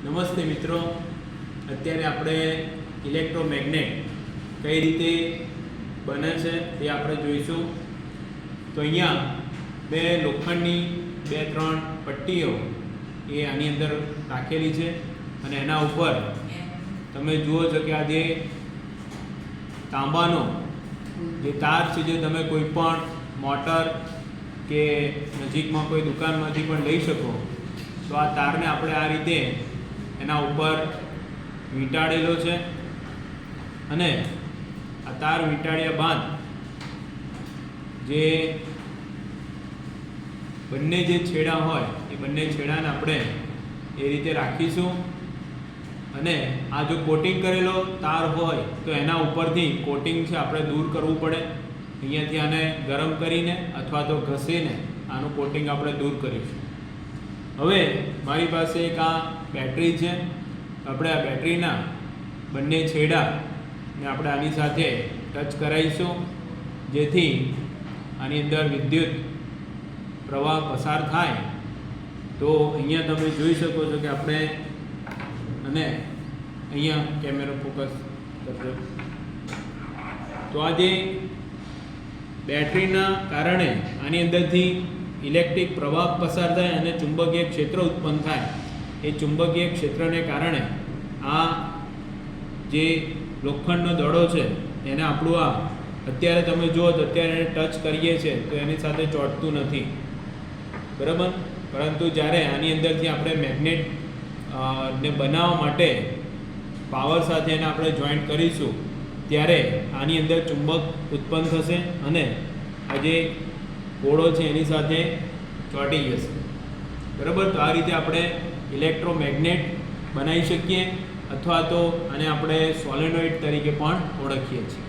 નમસ્તે મિત્રો, અત્યારે આપણે ઇલેક્ટ્રોમેગ્નેટ કઈ રીતે બને છે તે આપણે જોઈશું. તો અહીંયા બે લોખંડની 2-3 પટ્ટીઓ એ આની અંદર રાખેલી છે અને એના ઉપર તમે જુઓ છો કે આ જે તાંબાનો જે તાર છે, જે તમે કોઈ પણ મોટર કે નજીકમાં કોઈ દુકાનમાંથી પણ લઈ શકો. તો આ તારને આપણે આ રીતે એના ઉપર વીંટાળેલો છે અને આ તાર વીંટાળ્યા બાદ જે બંને જે છેડા હોય એ બંને છેડાને આપણે એ રીતે રાખીશું. અને આ જો કોટિંગ કરેલો તાર હોય તો એના ઉપરથી કોટિંગ છે આપણે દૂર કરવું પડે. અહીંયાથી આને ગરમ કરીને અથવા તો ઘસીને આનું કોટિંગ આપણે દૂર કરીશું. હવે મારી પાસે એક આ બેટરી છે. આપણે આ બેટરીના બંને છેડાને આપણે આની સાથે ટચ કરાવીશું, જેથી આની અંદર વિદ્યુત પ્રવાહ પસાર થાય. તો અહીંયા તમે જોઈ શકો છો કે આપણે અને અહીંયા કેમેરો ફોકસ કરજો. તો આ જે બેટરીના કારણે આની અંદરથી ઇલેક્ટ્રિક પ્રવાહ પસાર થાય અને ચુંબકીય ક્ષેત્ર ઉત્પન્ન થાય. એ ચુંબકીય ક્ષેત્રને કારણે આ જે લોખંડનો દડો છે એને આપણું આ અત્યારે તમે જુઓ તો અત્યારે એને ટચ કરીએ છીએ તો એની સાથે ચોંટતું નથી, બરાબર. પરંતુ જ્યારે આની અંદરથી આપણે મેગ્નેટ ને બનાવવા માટે પાવર સાથે એને આપણે જોઈન્ટ કરીશું ત્યારે આની અંદર ચુંબક ઉત્પન્ન થશે અને આ જે ગોળો છે એની સાથે ચોંટી જશે, બરાબર. તો આ રીતે આપણે ઇલેક્ટ્રોમેગ્નેટ બનાવી શકીએ, અથવા તો આને આપણે સોલેનોઇડ તરીકે પણ ઓળખીએ છીએ.